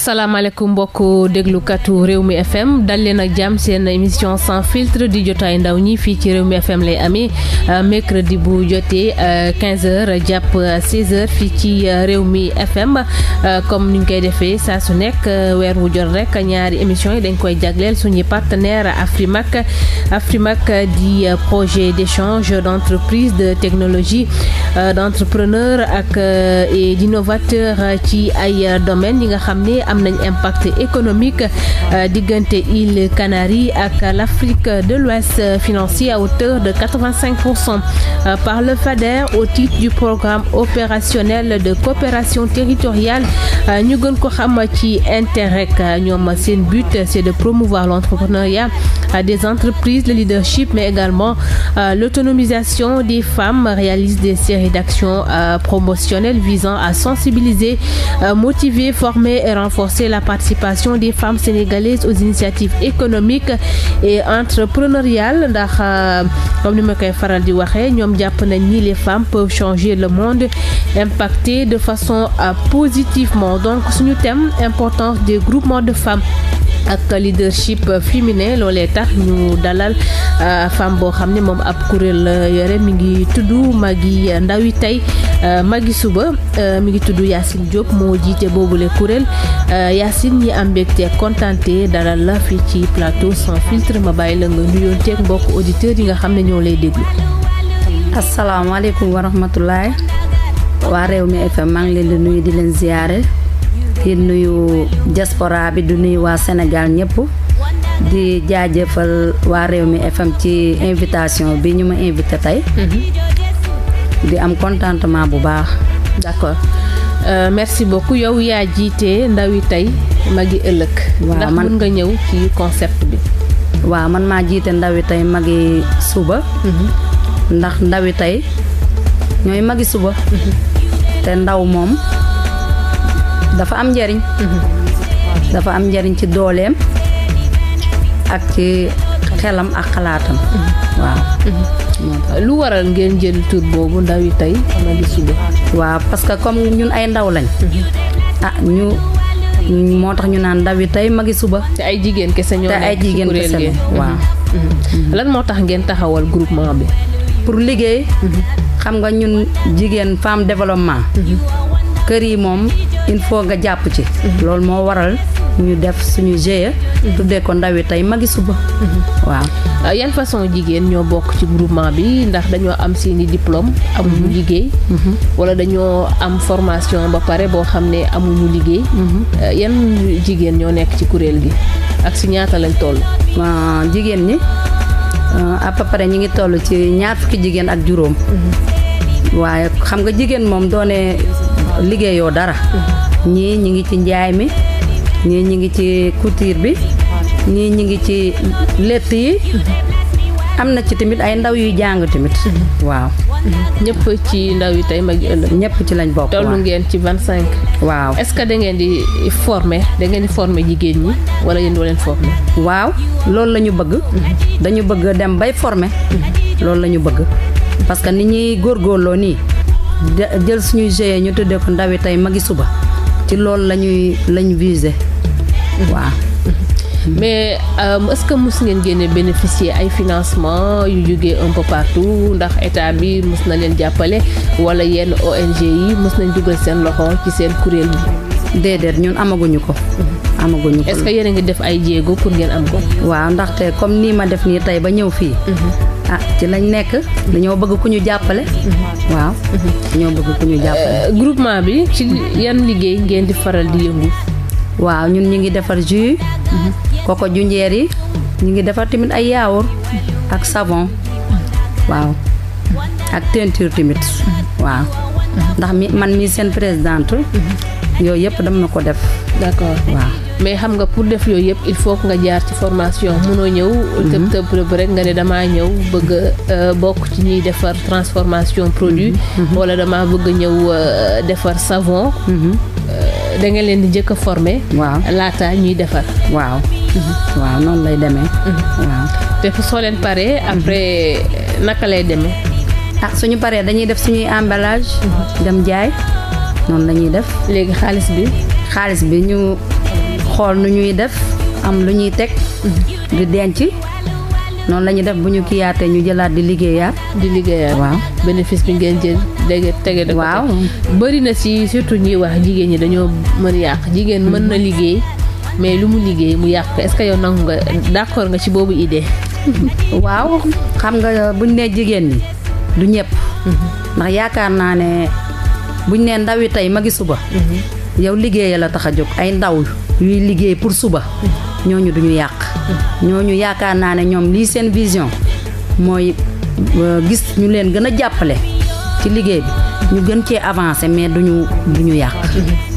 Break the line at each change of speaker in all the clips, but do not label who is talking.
asalaamaaleykum mbokku déglukatu Rewmi FM dal leen ak jàmm seen émission sans filtre di jotaay ndaw ñi fii ci Rewmi FM lay amee mercredi bu jotee 15h jàpp 16h fii ci Rewmi FM comme ni ñu koy defee saa su nekk weer wu jot rek ñaari émission yi dañ koy jagleel suñuy partenaire Afrimac di projet d'échange d'entreprise de technologie d'entrepreneur ak et d'innovateur ci ay domaines yi nga xam ne am nañ impact économique diggante îles Canaries ak l'Afrique de l'Ouest financé à hauteur de 85% par le FADER au titre du programme opérationnel de coopération territoriale ñu gën ko xam ci Interreg ñoom seen but c'est de promouvoir l'entrepreneuriat des entreprises, le leadership mais également l'autonomisation des femmes, réalise des séries d'actions promotionnelles visant à sensibiliser, motiver, former et renforcer la participation des femmes sénégalaises aux initiatives économiques et entrepreneuriales ndax comme ni ma koy faral di waxee ñoom jàpp nañ ni les femmes peuvent changer le monde, impacter de façon positivement. Donc suñu thème importance des groupements de femmes ak leadership féminin loolee tax ñu dalal femme boo xam ne moom ab kuréel yore mi ngi tudd Maggy Ndawi Tey Maggy suba mi ngi tudd Yacine Diop moo jiite boobule kuréel Yacine ñi am mbégte kontaante dalal la fii ci plateau sans filtre ma bàyyi la nga nuyoonteeg mbokk auditeurs yi nga xam ne ñoo lay déglu.
asalaamaaleykum wa rahmatulahi waa Rewmi FM maa ngi leen di nuyu di leen ziyaare di nuyu diaspora bi di nuyu waa Sénégal ñëpp di jaajëfal waa Rewmi FM ci invitation bi ñu ma invité tey di am contentement bu baax.
D'accord merci beaucoup yow yaa jiite Ndawi Tey Maggy ëllëg. ndax mën nga ñëw ci concept bi.
waaw man maa jiite Ndawi Tey Maggy suba. ndax Ndawi Tey ñooy Maggy suba. te ndaw moom dafa am njariñ dafa am njariñ ci dooleem ak ci xelam ak xalaatam. waaw
lu waral ngeen jël tur boobu Ndawi Tey Maggy suba.
waaw parce que comme ñun ay ndaw lañ ñu moo tax ñu naan Ndawi Tey Maggy suba.
te ay jigéen kese ñoo
te ay jigéen kese waaw.
lan moo tax ngeen taxawal groupement bi.
pour liggéey. xam nga ñun jigéen femme développement. kër yi moom il faut nga jàpp ci. loolu moo waral ñu def suñu GIE. tuddee ko Ndawi Tey Maggy suba. waaw.
yan façon jigéen ñoo bokk ci groupement bi ndax dañoo am seeni diplôme amuñu liggéey. wala dañoo am formation ba pare boo xam ne amuñu liggéey. yan jigéen ñoo nekk ci kuréel gi ak si ñaata lañ toll.
jigéen ñi à peu près ñi ngi toll ci ñaar fukki jigéen ak juróom. waaye xam nga jigéen moom doone liggéeyoo dara. ñii ñi ngi ci njaay mi ñii ñi ngi ci couture bi ñii ñi ngi ci lett yi am na ci tamit ay ndaw yuy jàng tamit. waaw.
ñëpp ci Ndawi Tey Maggy ëllëg.
ñëpp ci lañ bokk.
tollu ngeen ci 25.
waaw
est-ce que da ngeen di former jigéen ñi wala yéen doo leen former.
waaw loolu la ñu bëgg. dañu bëgg dem bay former. loolu la ñu bëgg parce que ni ñuy góorgóorloo nii jël suñuy GIE ñu tuddee ko Ndawi Tey Maggy suba ci loolu lañu viser. waaw.
mais est-ce que mës ngeen génne bénéficier ay financement yu jógee un peu partout ndax état bi mës na leen jàppale wala yenn ONG yi mës nañ dugal seen loxo ci seen kuréel bi.
déedéet ñun amaguñu ko.
est-ce que yéen a ngi def ay jéego pour ngeen am ko.
waaw ndaxte comme nii ma def nii tey ba ñëw fii. ci lañ nekk dañoo bëgg ku ñu jàppale. waaw. dañoo bëgg ku ñu jàppale.
groupement bi ci yan liggéey ngeen di faral di yëngu.
waaw ñun ñu ngi defar jus. koko junjeer yi ñu ngi defar tamit ay yaourt ak savon. waaw ak teinture tamit. waaw ndax man mi seen présidente. yooyu yëpp dama na ko def.
d'accord
waaw.
mais xam nga pour def yooyu yëpp il faut que nga jaar ci formation mënoo ñëw. tëb rek nga ne damaa ñëw bëgg bokk ci ñuy defar transformation produit. wala damaa bëgg ñëw defar savon. da nga leen di njëkk a former.
waaw
laata ñuy defar.
waaw. waaw noonu lay demee. waaw
te soo leen paree après naka lay demee.
suñu paree dañuy def suñuy emballage. dem jaay noonu la ñuy def.
léegi xaalis bi
ñu xool nu ñuy def am lu ñuy teg di denc noonu la ñuy def bu ñu kiyaatee ñu jëlaat di liggéeyaat waaw
bénéfice bi ngeen jël tege da ko
waaw
bëri na ci surtout ñuy wax jigéen ñi dañoo mën yàq jigéen mën na liggéey mais lu mu liggéey mu yàq est-ce que yow nangu nga d'accord nga ci boobu idée
waaw xam nga buñ nee jigéen ñi du ñëpp ndax yaakaar naa ne buñ nee ndaw yi tey magi suba yow liggéeya la tax a jóg ay ndaw yuy liggéey pour suba ñooñu duñu yàq ñooñu yaakaar naa ne ñoom lii seen vision mooy gis ñu leen gën a jàppale ci liggéey bi ñu gën cee avancer mais duñu yàq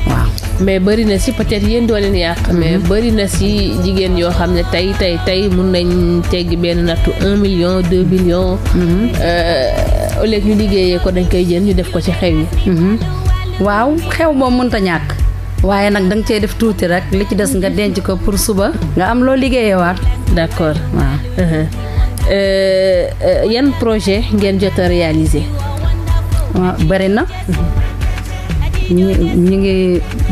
waaw
mais bëri na si peut-être yéen doo leen yàq mais bëri na si jigéen yoo xam ne tey mun nañ teggi benn nattu 1 million 2 millions au lieu ñu liggéeyee ko dañ koy jël ñu def ko ci xew yi
waaw xew moom mënta ñàkk waaye nag danga cee def tuuti rek li ci des nga denc ko pour suba nga am loo liggéeyewaat
d'accord
waaw
yan projet ngeen jot a réaliser
waaw bëri na ñi ngi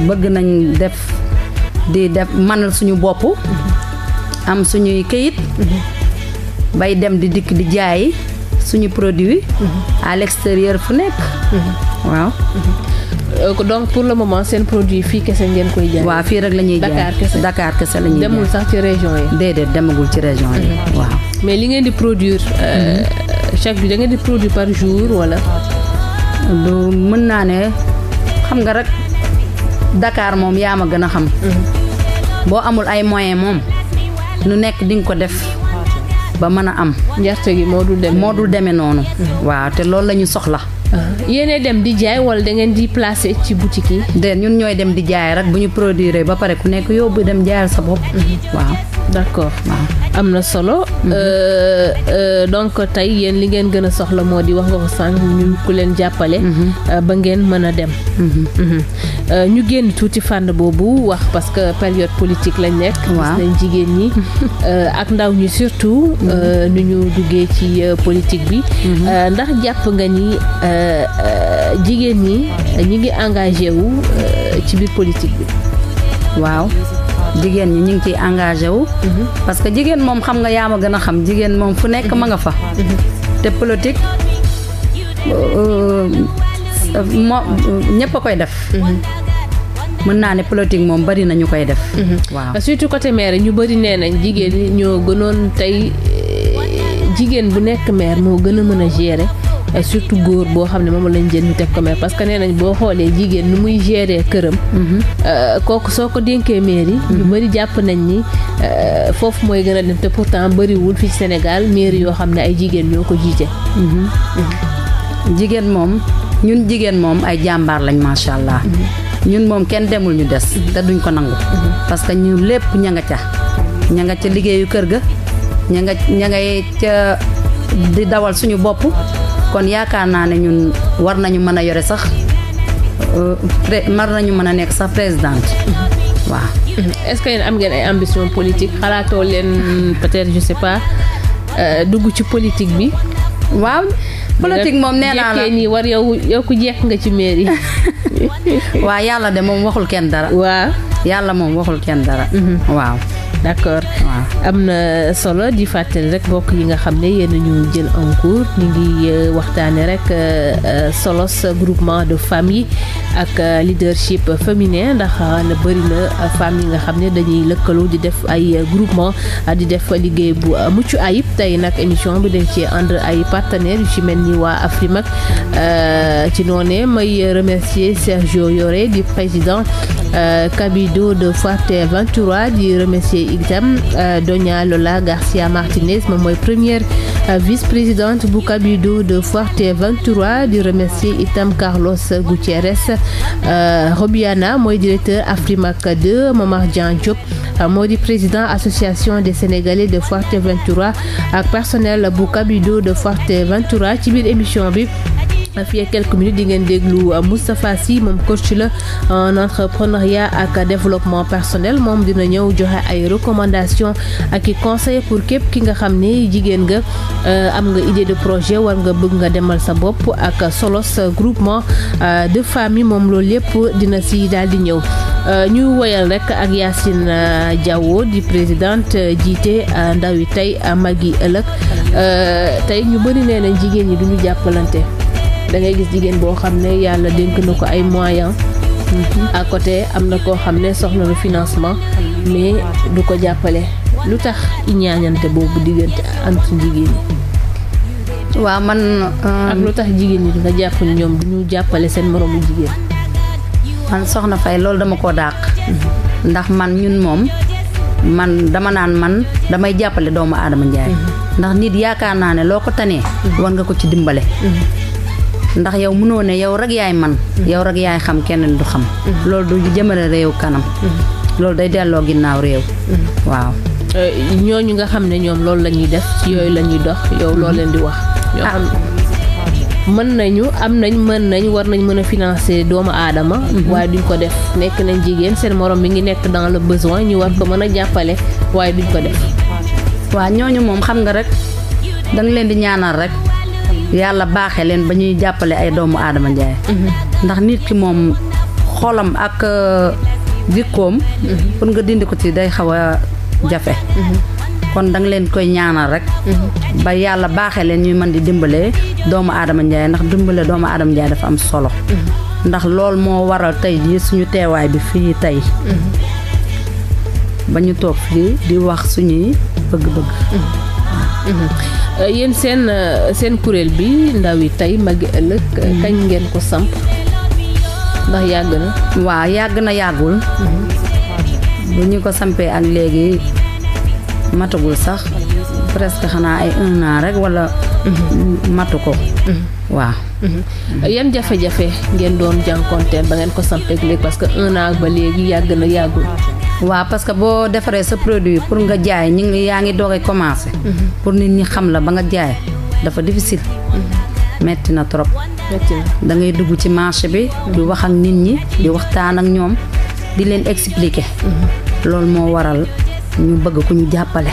bëgg nañ def manal suñu bopp am suñuy këyit bay dem di dikk di jaay suñu produit à l'extérieur fu nekk waaw
donc pour le moment seen produit fii kese ngeen koy jaay
waaw fii rek la ñuy jaay Dakar kese la ñuy jaay
demul sax ci région yi
déedéet demagul ci région yi waaw
mais li ngeen di produire chaque jour da ngeen di produire par jour wala
lu mën naa ne xam nga rek Dakar moom yaa ma gën a xam boo amul ay moyen moom nu nekk di nga ko def ba mën a am
njarte gi moo dul demee
noonu waaw te loolu la ñu soxla
yéenee dem di jaay wala da ngeen di placer ci boutique yi
de ñun ñooy dem di jaay rek bu ñu produire ba pare ku nekk yóbbu dem jaayal sa bopp waaw
d'accord
waaw
am na solo donc tey yéen li ngeen gën a soxla moo di wax nga ko sànq ñu ku leen jàppale ba ngeen mën a dem ñu génn tuuti fànn boobu wax parce que période politique lañ nekk gis nañ jigéen ñi ak ndaw ñi surtout nu ñu duggee ci politique bi ndax jàpp nga ni jigéen ñi ngi engagé wu ci biir politique bi
waaw jigéen ñi ñu ngi ciy engagé wu parce que jigéen moom xam nga yaa ma gën a xam jigéen moom fu nekk ma nga fa te politique moo ñëpp a koy def mën naa ne politique moom bari na ñu koy def waaw
surtout côté maire ñu bari nee nañ jigéen ñi ñoo gënoon tey jigéen bu nekk maire moo gën a mën a gérer surtout góor boo xam ne moom lañ jël ñu teg ko maire parce que nee nañ boo xoolee jigéen nu muy gérer këram kooku soo ko dénkee mairie ñu bëri jàpp nañ ni foofu mooy gën a dem te pourtant bëriwul fii Sénégal mairie yoo xam ne ay jigéen ñoo ko jiite
jigéen moom ay jàmbaar lañ macha allah ñun moom kenn demul ñu des te duñ ko nangu parce que ñu lépp ña nga ca liggéeyu kër ga ña ngay ca di dawal suñu bopp kon yaakaar naa ne ñun war nañu mën a yore sax war nañu mën a nekk sax présidente waaw
est-ce que yéen am ngeen ay ambition politique xalaatoo leen peut-être je sais pas dugg ci politique bi
waaw politique moom nee naa la
nii war yow ku jekk nga ci mairie
waaw yàlla de moom waxul kenn dara
waaw
yàlla moom waxul kenn dara waaw
d'accord am na solo di fàttali rek mbokk yi nga xam ne yéen ñu jël en cours ñu ngi waxtaane rek solos groupement de femmes yi ak leadership féminin ndax na bëri na femmes yi nga xam ne dañuy lëkkaloo di def ay groupement di def liggéey bu mucc ayib tey nag émission bi dañ ci ànd ay partenaires yu ci mel ni waa Afrimac ci noonee may remercier Sergio Yoré di président Cabildo de Fuerteventura di remercier itam Doña Lola Garcia Martinez moom mooy première vice-présidente bu Cabildo de Fuerteventura di remercier itam Carlos Gutiérrez Robiana mooy directeur Afrimac 2 Momar Dian Diop moo di président association des Sénégalais de Fuerteventura ak personnel bu Cabildo de Fuerteventura ci biir émission bi fii ak quelques minutes di ngeen déglu Moustapha Sy moom coach la en entrepreneuriat ak développement personnel moom dina ñëw joxe ay recommandations ak i conseils pour képp ki nga xam ne jigéen nga am nga idée de projet war nga bëgg nga demal sa bopp ak solos groupement de famille moom loolu yëpp dina si daal di ñëw ñu woyal rek ak Yacine Diawo di présidente jiite ndawi tey magi ëllëg tey ñu bëri nee nañ jigéen ñi duñu jàppalante da ngay gis jigéen boo xam ne yàlla dénk na ko ay moyens à côté am na koo xam ne soxla na financement mais du ko jàppale lu tax ñaañante boobu diggante entre jigéen ñi.
waaw man.
ak lu tax jigéen ñi nga jàpp ni ñoom duñu jàppale seen moroomu jigéen.
man soxna Faye loolu dama ko dàq. ndax man ñun moom man dama naan man damay jàppale doomu aadama njaay. ndax nit yaakaar naa ne loo ko tanee. war nga ko ci dimbale. ndax yow mënoo ne yow rek yaay man. yow rek yaay xam kenn du xam. loolu du jëmale réew kanam. loolu day delloo ginnaaw réew. waaw.
ñooñu nga xam ne ñoom loolu la ñuy def ci yooyu la ñuy dox yow loo leen di wax. ñoo xam mën nañu mën nañ war nañ mën a financer doomu aadama. waaye duñ ko def nekk nañ jigéen seen morom mi ngi nekk dans le besoin ñu war ko mën a jàppale waaye duñ ko def.
waaw ñooñu moom xam nga rek danga leen di ñaanal rek. yàlla baaxee leen ba ñuy jàppale ay doomu aadama njaay. ndax nit ki moom xolam ak jikkoom. pour nga dindi ko ci day xaw a jafe. kon danga leen koy ñaanal rek. ba yàlla baaxee leen ñuy mën di dimbale doomu aadama njaay ndax dimbale doomu aadama njaay dafa am solo. ndax loolu moo waral tey jii suñu teewaay bi fii tey. ba ñu toog fii di wax suñuy bëgg-bëgg.
yéen seen kuréel bi ndaw yi tey magi ëllëg kañ ngeen ko samp ndax yàgg na.
waaw yàgg na yàggul. bu ñu ko sampee ak léegi matagul sax presque xanaa ay 1 an rek wala. matu ko. waaw.
yan jafe-jafe ngeen doon jànkonteel ba ngeen ko sampee ak léegi parce que 1 an ba léegi yàgg na yàggul.
waaw parce que boo defaree sa produit pour nga jaay yaa ngi doog a commencé. pour nit ñi xam la ba nga jaay dafa difficile. metti na trop. da ngay dugg ci marché bi. di wax ak nit ñi di waxtaan ak ñoom di leen expliquer. loolu moo waral ñu bëgg ku ñu jàppale.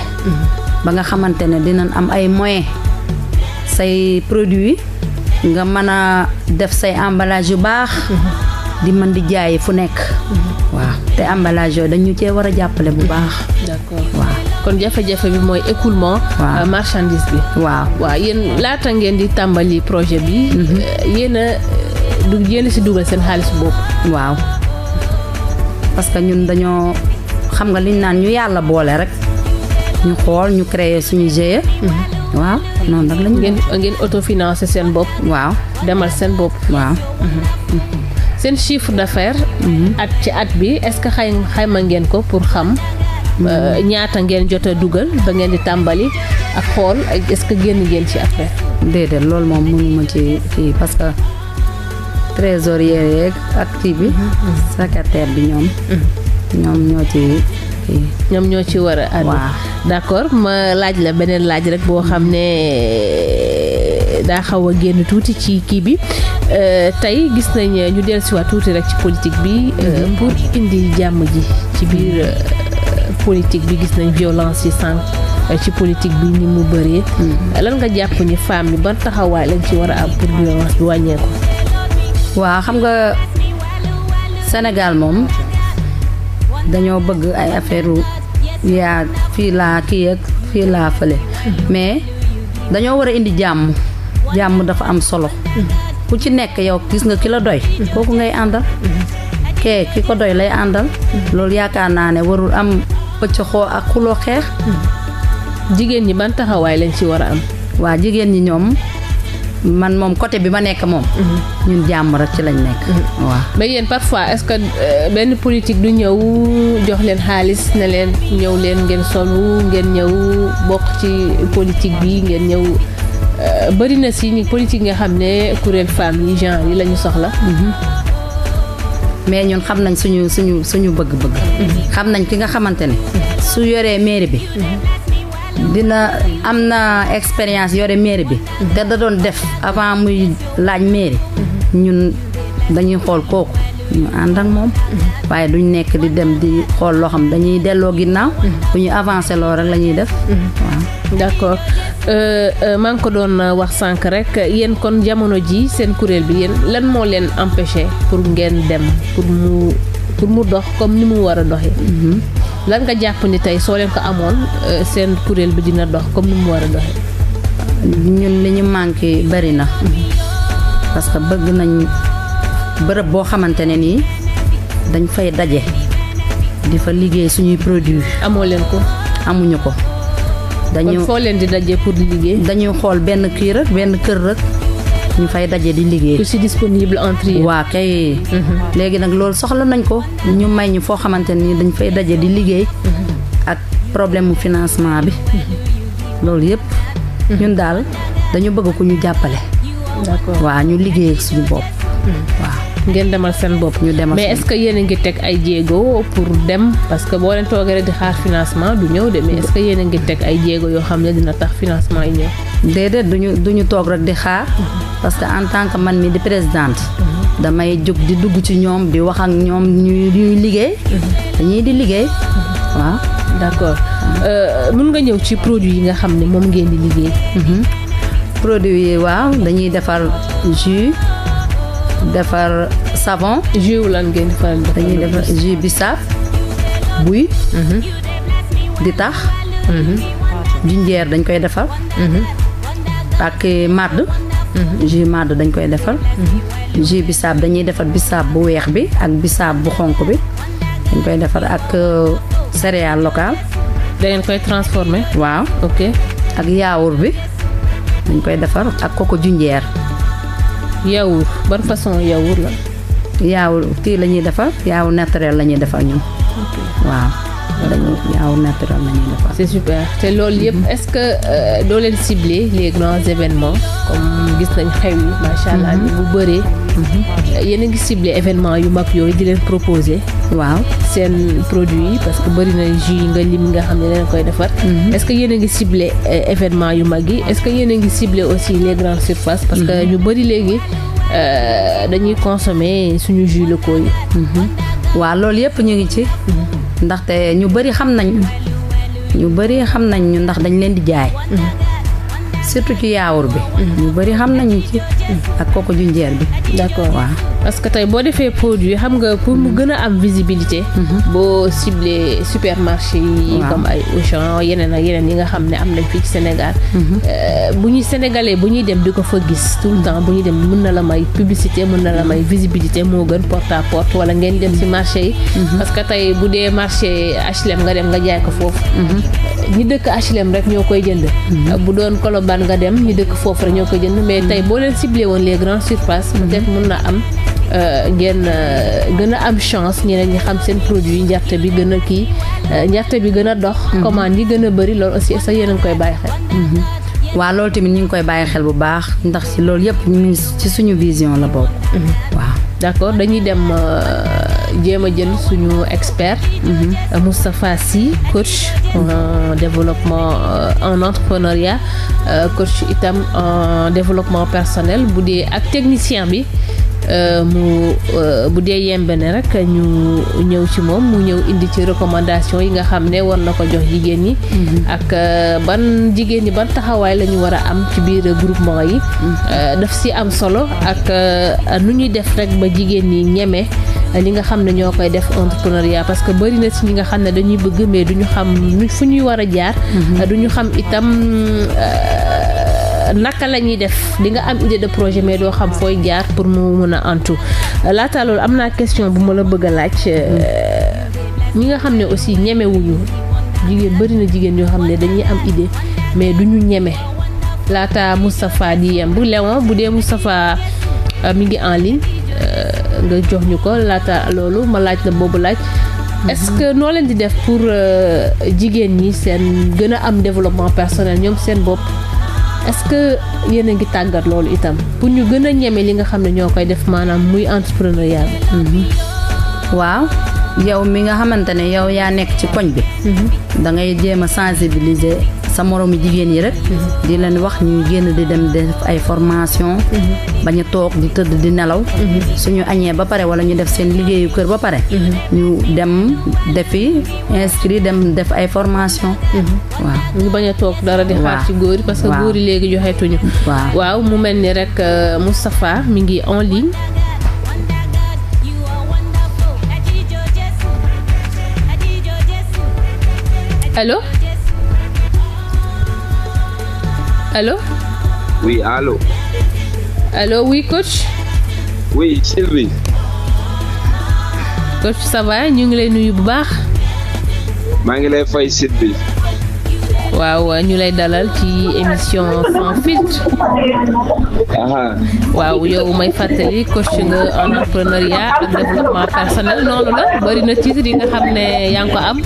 ba nga xamante ne dinañ am ay moyens say produit nga mën a def say emballage yu baax. di mën di jaay fu nekk. waaw te emballage yooyu dañu cee war a jàppale bu baax.
d'accord
waaw
kon jafe-jafe bi mooy écoulement. marchandise bi.
waaw
yéen laata ngeen di tàmbali projet bi. yéen a si dugal seen xaalis boobu.
waaw parce que ñun dañoo xam nga liñ naan ñu yàlla boole rek ñu xool ñu créer suñu GIE. waaw noonu nag lañu.
ngeen autofinancer seen bopp.
waaw
demal seen bopp.
waaw.
seen chiffre d'affaires. at ci at bi est-ce que xayma ngeen ko pour xam. ñaata ngeen jot a dugal ba ngeen di tàmbali ak xool est-ce que génn ngeen ci après.
déedéet loolu moom mënuma ci kii parce que trésorier yeeg ak kii bi. secrétaire bi ñoom ñoo ci kii.
ñoom ñoo ci war a àddu.
waaw
d'accord ma laaj la beneen laaj rek boo xam ne daa xaw a génn tuuti ci kii bi tey gis nañ ñu dellusiwaat tuuti rek ci politique bi. pour indi jàmm ji ci biir politique bi gis nañ violence yi sànq ci politique bi ni mu bëree. lan nga jàpp ni femme yi ban taxawaay lañ ci war a am pour violence bi wàññeeku.
waaw xam nga Sénégal moom dañoo bëgg ay affaire yaa fii laa kii ak fii laa fële. mais dañoo war a indi jàmm dafa am solo. ku ci nekk yow gis nga ki la doy. kooku ngay àndal. ki ko doy lay àndal. loolu yaakaar naa ne warul am pëccëxoo ak xuloo xeex.
jigéen ñi ban taxawaay lañ ci war a am.
waa jigéen ñi ñoom man moom côté bi ma nekk moom. ñun jàmm rek ci lañ nekk. waaw
mais yéen parfois est-ce que benn politique du ñëw jox leen xaalis ne leen ñëw leen ngeen solu ngeen ñëw bokk ci politique bi ngeen ñëw bëri na si ni politique nga xam ne kuréel femmes yi genre yi la ñu soxla.
mais ñun xam nañ suñu bëgg-bëgg. xam nañ ki nga xamante ne. su yoree mairie bi. dina am na expérience yore mairie bi te da doon def avant muy laaj mairie ñun dañuy xool kooku ñu ànd ak moom waaye duñ nekk di dem di xool loo xam dañuy delloo ginnaaw bu ñu avancé loo rek la ñuy def waaw
d'accord maa ngi ko doon wax sànq rek yéen kon jamono ji seen kuréel bi yéen lan moo leen empêché pour ngeen dem pour mu dox comme ni mu war a doxee lan nga jàpp ni tey soo leen ko amoon seen kuréel bi dina dox comme ni mu war a doxee
ñun li ñu manqué bari na parce que bëgg nañ bërëb boo xamante ne nii dañ fay daje di fa liggéey suñuy produit
amoo leen ko
amuñu ko dañu
kon foo leen di daje pour di liggéey
dañuy xool benn kii rek benn kër rek ñu fay daje di liggéey
ku si disponible entre yéen
waa kay léegi nag loolu soxla nañ ko ñu may ñu foo xamante ne nii dañ fay daje di liggéey ak problème mu financement bi loolu yëpp ñun daal dañu bëgg ku ñu jàppale
d'accord
waaw ñu liggéey ak suñu bopp waaw
ngeen demal seen bopp
ñu demal
mais est-ce que yéen a ngi teg ay jéego pour dem parce que boo leen toogee rek di xaar financement du ñëw de mais est-ce que yéen a ngi teg ay jéego yoo xam ne dina tax financement yi ñëw
déedéet duñu toog rek di xaar parce que en tant que man mi di présidente damay jóg di dugg ci ñoom di wax ak ñoom ñuy liggéey dañuy di liggéey waaw
d'accord mën nga ñëw ci produit yi nga xam ne moom ngeen di liggéey
produit yi waaw dañuy defar jus defar savon
jus lan ngeen di faral
dañuy defar jus bisaab buy di tax junjeer dañ koy defar ak màdd jus màdd dañ koy defar jus bisaab dañuy defar bisaab bu weex bi ak bisaab bu xonk bi dañ koy defar ak céréale locale
da ngeen koy transformer
waaw
ok
ak yaawur bi dañ koy defar ak koko junjeer
yaawur ban façon yaawur la
yaawur kii la ñuy defar yaawur naturel la ñuy defar ñun waaw dañuy yaawur naturel la ñuy defar
c'est super te loolu yëpp est-ce que doo leen cibler les grands événements comme gis nañ xew yi macha allah ni bu bëree yéen a ngi ciblé événement yu mag yooyu di leen proposer
waaw
seen produit yi parce que bëri na jus yi nga lim nga xam ne leen koy defar est-ce que yéen a ngi ciblé événement yu mag yi est-ce que yéen a ngi ciblé aussi les grandes surfaces parce que ñu bëri léegi dañuy consommer suñu jus locaux yi
waaw loolu yëpp ñu ngi ci ndaxte ñu bëri xam nañ ñu ndax dañ leen di jaay surtout ci yaawur bi ñu bëri xam nañu ci ak koko junjeer bi
d'accord
waaw
parce que tey boo defee produit xam nga pour mu gën a am visibilité boo ciblé supermarché yi comme ay Auchan yeneen ak yeneen yi nga xam ne am nañ fii ci Sénégal bu ñuy sénégalais bu ñuy dem di ko fa gis tout le temps bu ñuy dem mën na la may publicité mën na la may visibilité moo gën porte à porte wala ngeen dem ci marché yi parce que tey bu dee marché HLM nga dem nga jaay ko foofu ñi dëkk HLM rek ñoo koy jënd bu doon Colobane nga dem ñi dëkk foofu rek ñoo koy jënd mais tey boo leen ciblé woon les grandes surfaces peut-être mën na am ngeen gën a am chance ñeneen ñi xam seen produit njarte bi gën a kii njarte bi gën a dox commande yi gën a bëri loolu aussi sax yéen a ngi koy bàyyi xel
waaw loolu tamit ñu ngi koy bàyyi xel bu baax ndax ci loolu yëpp ñu ngi ci suñu vision la bokk waaw
d'accord dañuy dem jéem a jël suñu expert Moustapha Sy coach en développement en entrepreneuriat coach itam en développement personnel bu dee ak technicien bi bu dee yembe ne rek ñu ñëw ci moom mu ñëw indi ci recommandation yi nga xam ne war na ko jox jigéen ñi ak ban jigéen ñi ban taxawaay la ñu war a am ci biir groupement yi daf si am solo ak nu ñuy def rek ba jigéen ñi ñeme li nga xam ne ñoo koy def entrepreneuriat parce que bëri na ci ñi nga xam ne dañuy bëgg mais duñu xam fu ñuy war a jaar duñu xam itam naka la ñuy def di nga am idée de projet mais doo xam fooy jaar pour mu mën a antu laata loolu am naa question bu ma la bëgg a laaj ñi nga xam ne aussi ñemewuñu jigéen bëri na jigéen yoo xam ne dañuy am idée mais duñu ñeme laata Moustapha di yem bu Léon bu dee Moustapha mi ngi en ligne nga jox ñu ko laata loolu ma laaj la boobu laaj est-ce que noo leen di def pour jigéen ñi seen gën a am développement personnel ñoom seen bopp est-ce que yéen a ngi tàggat loolu itam pour ñu gën a ñeme li nga xam ne ñoo koy def maanaam muy entrepreneuriat bi
waaw yow mi nga xamante ne yow yaa nekk ci koñ bi da ngay jéem a sensibiliser sa moroomi jigéen yi rek di leen wax ñuy génn di dem def ay formation bañ a toog di tëdd di nelaw suñu añee ba pare wala ñu def seen liggéeyu kër ba pare ñu dem defi inscrit dem def ay formation waaw
ñu bañ a toog dara di xaar ci góor yi parce que góor yi léegi joxeetuñu waaw mu mel ni rek Moustapha mi ngi en ligne. Allô? Allô?
Oui, allô.
Allô, oui, coach?
Oui, Sylvie.
Coach, ça va? Ñu ngi lay nuyu bu baax.
maa ngi lay fay Sylvie.
waaw ñu lay dalal ci émission sans filtre. waaw yow may fàttali coach nga en entrepreneuriat ak développement personnel noonu la bari na titre yi nga xam ne yaa ngi ko am.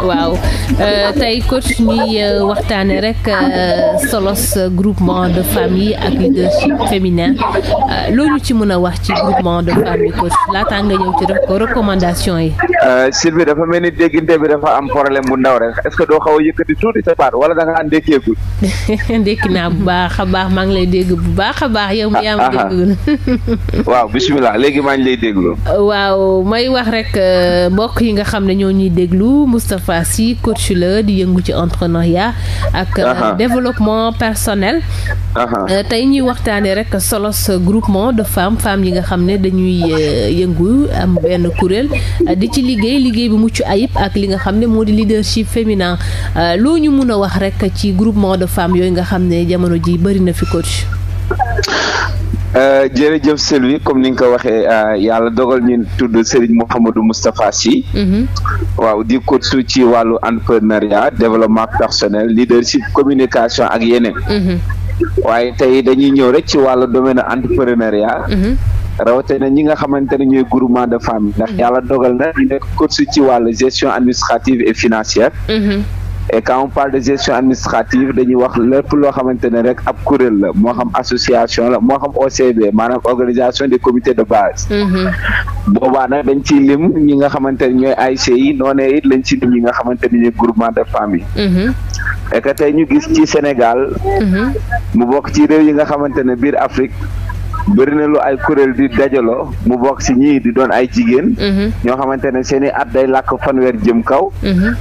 waaw tey coach ñuy waxtaane rek solos groupement de famille ak leadership féminin loolu ci mën a wax ci groupement de famille coach laataa nga ñëw ci recommandation yi.
Sylvie dafa mel ni déggante bi dafa am problème bu ndaw rek est-ce que doo xaw a yëkkati tuuti sa baat wala da nga ndékkeegul.
ndékki naa bu baax a baax maa ngi lay dégg bu baax a baax yow yaa ma dégg.
waaw bisimilah léegi maa ngi lay déglu.
waaw may wax rek mbokk yi nga xam ne ñoo ñuy déglu Moustapha Sy coach la di yëngu ci entrepreneuriat ak développement personnel. tey ñuy waxtaanee rek solos groupement de femmes yi nga xam ne dañuy yëngu am benn kuréel di ci liggéey bu mucc ayib ak li nga xam ne moo di leadership féminin loo ñu mun a wax rek ci groupement de femmes yooyu nga xam ne jamono ji bari na fi coach.
jërëjëf Sylvie comme ni nga ko waxee yàlla dogal ñu tudd Serigne Mouhamadou Moustapha Sy. waaw di coach ci wàllu entrepreneuriat développement personnel leadership communication ak yeneen. waaye tey dañuy ñëw rek ci wàllu domaine entrepreneuriat. rawatina ñi nga xamante ne ñooy groupement de femmes ndax yàlla dogal na ñu nekk coach ci wàllu gestion administrative et financière. et quand on parle de gestion administrative dañuy wax lépp loo xamante ne rek ab kuréel la moo xam association la moo xam OCB maanaam organisation des comités de base. boobaa nag dañ ciy lim ñi nga xamante ne ñooy AIC yi noonee it lañ ci lim ñi nga xamante ne ñooy groupement de femmes yi. et que tey ñu gis ci Sénégal. mu bokk ci réew yi nga xamante ne biir Afrique. bëri na lu ay kuréel di dajaloo mu bokk ci ñii di doon ay jigéen. ñoo xamante ne seen i at day làkk fanweer jëm kaw.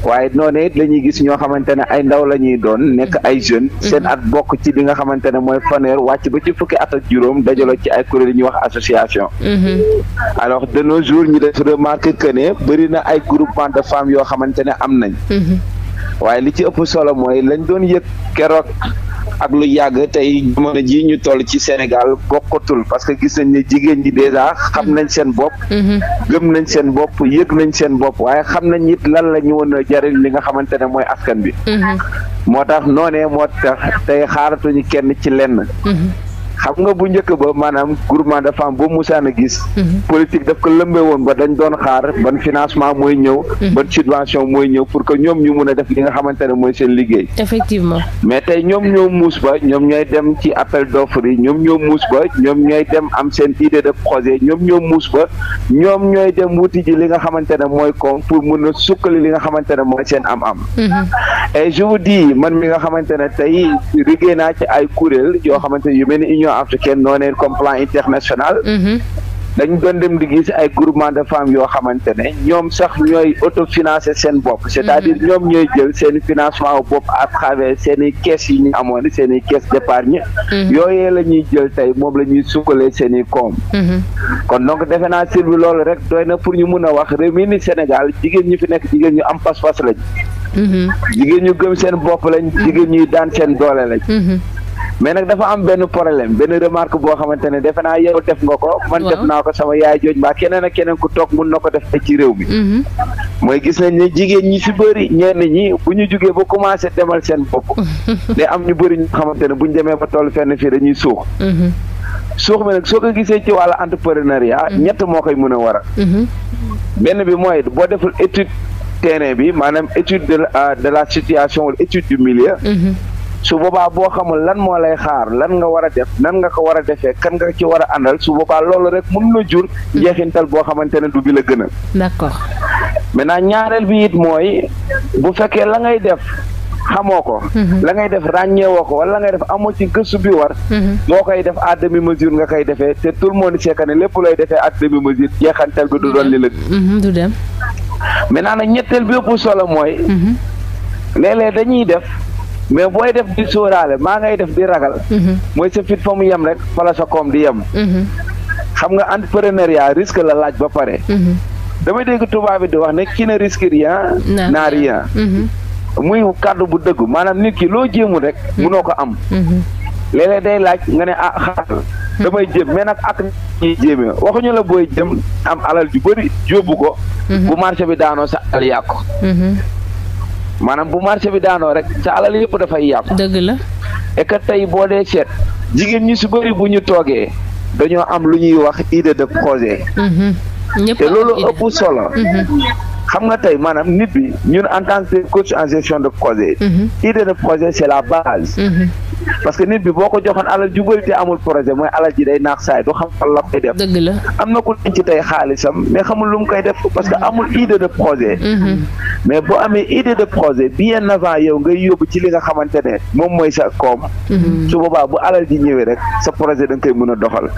waaye noonu it la ñuy gis ñoo xamante ne ay ndaw la ñuy doon nekk ay jeunes. seen at bokk ci li nga xamante ne mooy fanweer wàcc ba ci fukki at ak juróom dajaloo ci ay kuréel yi ñuy wax association. alors de nos jours ñu def remarque que ne bëri na ay groupement de femmes yoo xamante ne am nañ. waaye li ci ëpp solo mooy lañ doon yëg keroog. ak lu yàgg tey jamono ji ñu toll ci Sénégal bokkatul parce que gis nañ ne jigéen ñi déjà xam nañ seen bopp. gëm nañ seen bopp yëg nañ seen bopp waaye xam nañ it lan la ñu woon a jariñ li nga xamante ne mooy askan bi. moo tax noonee moo tax tey xaaratuñu kenn ci lenn. xam nga bu njëkk ba maanaam groupement de femmes boo musaan a gis. politique daf ko lëmbee woon ba dañ doon xaar ban financement mooy ñëw. ban subvention mooy ñëw pour que ñoom ñu mun a def li nga xamante ne mooy seen liggéey.
effectivement
mais tey ñoom ñoo muus ba ñoom ñooy dem ci appel d'offres yi ñoom ñoo muus ba ñoom ñooy dem am seen idée de projet ñoom ñoo muus ba ñoom ñooy dem wuti ji li nga xamante ne mooy ko pour mun a sukkali li nga xamante ne mooy seen am-am. et je vous dis man mi nga xamante ne tey liggéey naa ci ay kuréel yoo xamante ne yu mel ni Union africaine noonee comme plan international. dañ doon dem di gis ay groupement de femmes yoo xamante ne ñoom sax ñooy autofinancer seen bopp c'est-à-dire ñoom ñooy jël seen financement bopp à travers seen i caisse yi ñu amoon seen i caisse d'épargne yooyee la ñuy jël tey moom la ñuy sukkalee seen i koom kon donc defe naa sir bi loolu rek doy na pour ñu mun a wax réew mi ni Sénégal jigéen ñi fi nekk jigéen ñu am pas-pas lañ jigéen ñu gëm seen bopp lañ jigéen ñuy daan seen doole lañ mais nag dafa am benn problème benn remarque boo xamante ne defe naa yow def nga ko man def naa ko sama yaay jooj mbaa keneen ak keneen ku toog mun na ko def ci réew mi mooy gis nañ ne jigéen ñi si bëri ñenn ñi bu ñu jugee ba commencé demal seen bopp day am ñu bëri ñu xamante ne bu ñu demee ba toll fenn fii dañuy suux suux mi nag soo ko gisee ci wàllu entrepreneuriat ñett moo koy mën a waral benn bi mooy boo deful étude terrain bi maanaam étude de la situation wala étude du milieu su boobaa boo xamul lan moo lay xaar lan nga war a def nan nga ko war a defee kan nga ci war a àndal su boobaa loolu rek mën na jur njeexintal boo xamante ne du bi la gënal.
D'accord.
maintenant ñaareel bi it mooy bu fekkee la ngay def xamoo ko la ngay def ràññeewoo ko wala la ngay def amoo ci gëstu bi war moo koy def à demi mesure nga koy defee te tout le monde sait que ne lépp looy defee à demi mesure jeexantal bi du doon li la
du dem
maintenant nag ñetteel bi ëpp solo mooy léeg-léeg dañuy def mais booy def di sóoraale maa ngay def di ragal mooy sa fit fa mu yem rek fala sa koom di yem xam nga entrepreneuriat risque la laaj ba pare damay dégg tubaab bi di wax ne qui ne risque rien n'a rien muy kàddu bu dëgg maanaam nit ki loo jéemul rek mënoo ko am léeg-léeg day laaj nga ne xaaral damay jëm mais nag ak ñuy jéemee waxuñu la booy jëm am alal ju bëri jóbbu ko bu marché bi daanoo sa alal yàqu maanaam bu marché bi daanoo rek sa alal yëpp dafay yàqu
dëgg la
et que tey boo dee seet jigéen ñi su bëri bu ñu toogee dañoo am lu ñuy wax idée de projet te loolu ëpp solo xam nga tey maanaam nit bi ñun en tant que coach en gestion de projet idée de projet c'est la base parce que nit bi boo ko joxoon alal ju bëri te amul projet mooy alal ji day naax saay du xam fan la koy def
dëgg la
am na ku denc tey xaalisam mais xamul lu mu koy def parce que amul idée de projet mais boo amee idée de projet bien avant yow ngay yóbbu ci li nga xamante ne moom mooy sa koom su boobaa bu alal ji ñëwee rek sa projet da nga koy mën a doxal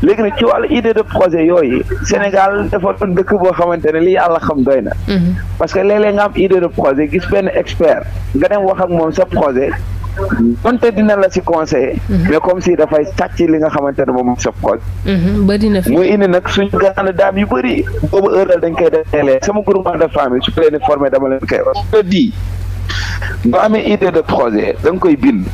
léegi nag ci wàllu idée de projet yooyu Sénégal dafa doon dëkk boo xamante ne li yàlla xam doy na parce que léeg-léeg nga am idée de projet gis benn expert nga dem wax ak moom sa projet donte dina la ci conseiller mais comme si dafay sàcc li nga xamante ne moom sa projet
bëri na fi
muy indi nag suñu grande dame yu bëri boobu heure dañ koy delee sama groupement de famille su leen formé dama leen koy wax di boo amee idée de projet da nga koy bind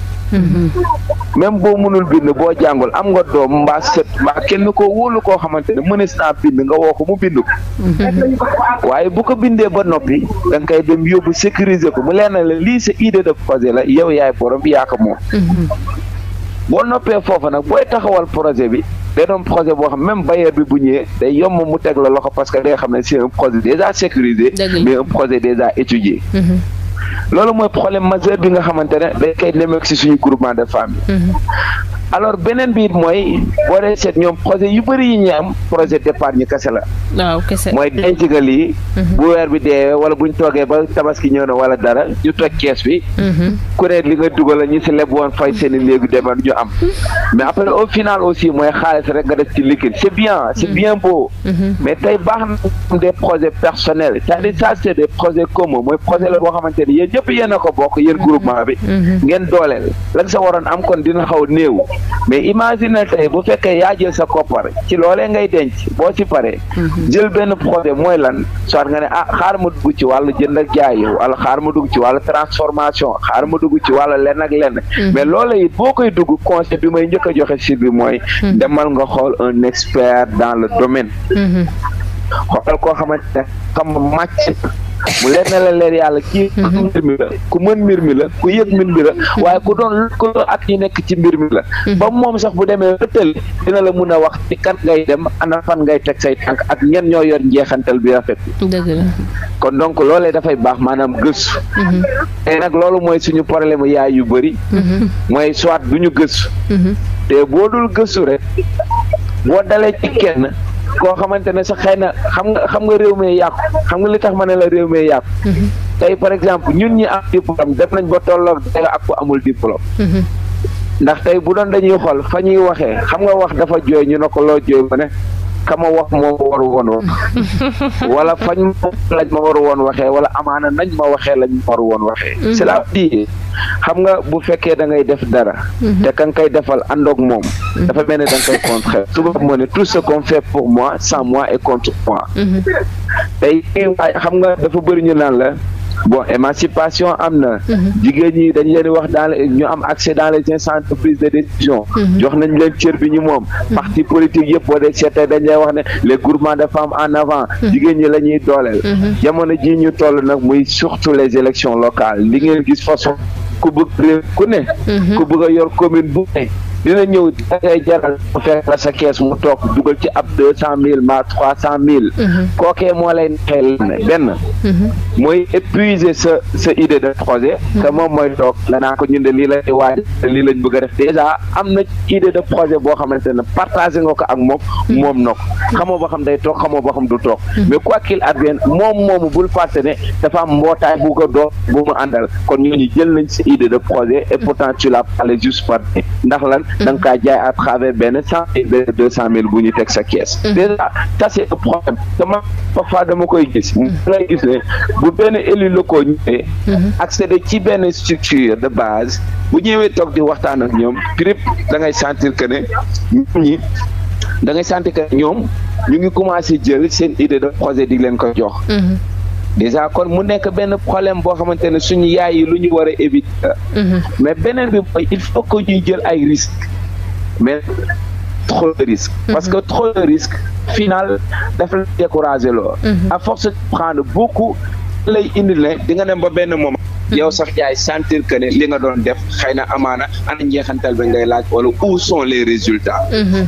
même boo mënul bind boo jàngul am nga doom mbaa sët mbaa kenn koo wóolu koo xamante ne mënees naa bind nga woo ko mu bind ko waaye bu ko bindee ba noppi da nga koy dem yóbbu sécuriser ko mu leen la lii sa idée de projet la yow yaay borom bi yaa ko moom boo noppee foofu nag booy taxawal projet bi day doon projet boo xam même bailleur bi bu ñëwee day yomb mu teg la loxo parce que day xam ne c'est un projet déjà sécurisé mais un projet déjà étudié loolu mooy problème majeur bi nga xamante ne dañ koy nemmeeku ci suñu groupement de famille alors beneen bi it mooy boo dee seet ñoom projet yu bëri yi ñu am projet d'épargne kese la
waaw kese
mooy denc nga lii bu weer bi deewee wala buñ toogee ba tabaski ñëw na wala dara ñu toj kees bi ku ne li nga dugal la ñu si leb woon fay seeni léegi demal ñu am mais après au final aussi mooy xaalis rek nga def ci liquide c'est bien beau mais tey baax na des projets personnels c'est-à-dire ça c'est des projets communs mooy projet la boo xamante ni yéen ñëpp yéen a ko bokk yéen groupement bi ngeen dooleel la nga sa waroon am kon dina xaw néew mais imagine tey bu fekkee yaa jël sa koppar ci loolee ngay denc boo ci paree jël benn projet mooy lan soit nga ne xaar ma dugg ci wàllu jënd ak jaay wala xaar ma dugg ci wàllu transformation xaar ma dugg ci wàllu lenn ak lenn mais loolee it boo koy dugg conseil bi may njëkk a joxe si bi mooy demal nga xool un expert dans le domaine xoolal koo xamante ne xam màcc mu leer na la leer yàlla kii mbir mi la ku mën mbir mi la ku yëg mbir mi la waaye ku doon ko ak ñi nekk ci mbir mi la ba moom sax bu demee ëttal dina la mun a wax ci kan ngay dem ana fan ngay teg say tànk ak ñen ñoo yor njeexantal bi rafet
dëgg la
kon donc loolee dafay baax maanaam gëstu te nag loolu mooy suñu problème yaay yu bëri mooy soit du ñu gëstu te boo dul gëstu rek boo dalee ci kenn koo xamante ne sax xëy na xam nga réew mi yàqu xam nga li tax ma ne la réew mi yàqu tey par exemple ñun ñi am diplôme def nañ ba tolloog danga ak ko amul diplôme ndax tey bu doon dañuy xool fa ñuy waxee xam nga wax dafa jooy ñu ne ko loo jooy ma ne kama wax moo waru woon wax wala fañ lañ ma waru woon waxee wala amaana nañ ma waxee lañ ma waru woon waxee cela veut dire xam nga bu fekkee da ngay def dara te ka nga koy defal àndoog moom dafa mel ne da nga koy contre suba moo ne tout ce qu'on fait pour moi sans moi et contre moi tey waaye xam nga dafa bëri ñu naan la bon émancipation am na jigéen ñi dañ leen di wax dans ñu am accès dans les instances de prise de décision jox nañ leen cër bi ñu moom parti politique yëpp boo dee seetee dañ lay wax ne les groupements de femmes en avant jigéen ñi la ñuy dooleel jamono ji ñu toll nag muy surtout les élections locales li ngeen gis façon ku bëgg réew ku ne ku bëgg a yor commune bu ne dina ñëw da ngay jaral mu fekk la sa kees mu toog dugal ci ab 200,000 ma 300,000. kookee moo lay neexee benn. mooy épuiser sa idée de projet. te moom mooy toog la naa ko ñun de lii lay waaj lii lañ bëgg a def déjà am na idée de projet boo xamante ne partagé nga ko ak moom na ko xamoo ba xam day toog xamoo ba xam du toog. mais quoi qu'il advienne moomu bul fàtte ne dafa am mbootaay bu ko doon bu mu àndal kon ñooñu jël nañ sa idée de projet et pourtant tu l'as parlé juste par ndax lan da nga kaa jaay à travers benn 100,000 benn 200,000 bu ñu teg sa caisse. déjà ça c'est un problème parfois dama koy gis. lay gis ne bu benn élu locaux ñëwee. accéder ci benn structure de base bu ñëwee toog di waxtaan ak ñoom prip da ngay sentir que ne ñi da ngay sentir que ñoom ñu ngi commencé jël seen idée de projet di leen ko jox. déjà kon mu nekk benn problème boo xamante ne suñu yaay yi lu ñu war a éviter. mais beneen bi mooy il faut que ñuy jël ay risques mais trop de risques. parce que trop de risques final dafa la décourager lool. à force de prendre beaucoup lay indi ne di nga dem ba benn moment. yow sax jaay sentir que ne li nga doon def xëy na amaana ana njeexantal ba ngay laaj wala où sont les résultats.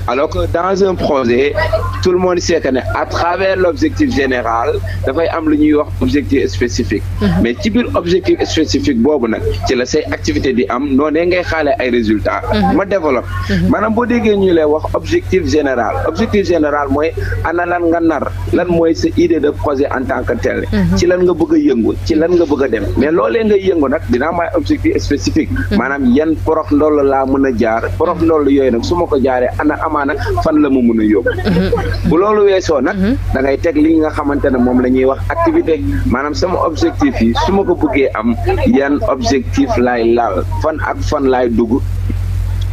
Alors que dans un projet tout le monde sait que ne à travers l'objectif général dafay am lu ñuy wax objectif spécifique. mais ci biir objectif spécifique boobu nag ci la say activité di am noonee ngay xaale ay résultats. ma développe. maanaam boo déggee ñu lay wax objectif général mooy ana lan nga nar lan mooy sa idée de projet en tant que tel. ci lan nga bëgg a yëngu ci lan nga bëgg a dem mais loolee yëngu nag dinaa may objectif spécifique maanaam yan porox ndoll laa mën a jaar porox ndoll yooyu nag su ma ko jaaree ana amaana fan la mu mën a yóbbu bu loolu weesoo nag da ngay teg li nga xamante ne moom la ñuy wax activité maanaam sama objectif yi su ma ko bëggee am yan objectif laay laal fan ak fan laay dugg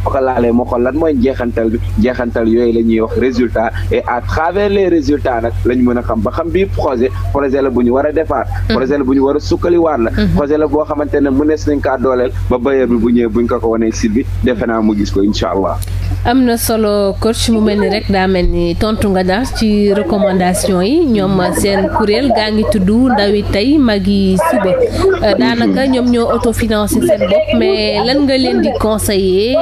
ko laalee moo xool lan mooy jeexantal yooyu la ñuy wax résultat et à travers les résultats nag la ñu mën a xam ba xam bii projet la bu ñu war a defaat projet la bu ñu war a sukkaliwaat la projet la boo xamante ne mënees nañ kaa dooleel ba bailleur bi bu ñëwee buñ ko wanee site bi defe naa mu gis ko incha allah.
am na solo coach mu mel ni rek daa mel ni tontu nga daal ci recommandation yi ñoom seen kuréel gaa ngi tudd ndawi tey magi suba daanaka ñoom ñoo autofinancé seen bopp mais lan nga leen di conseiller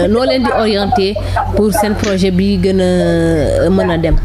noo leen di orienté pour seen projet bi gën a mën a dem.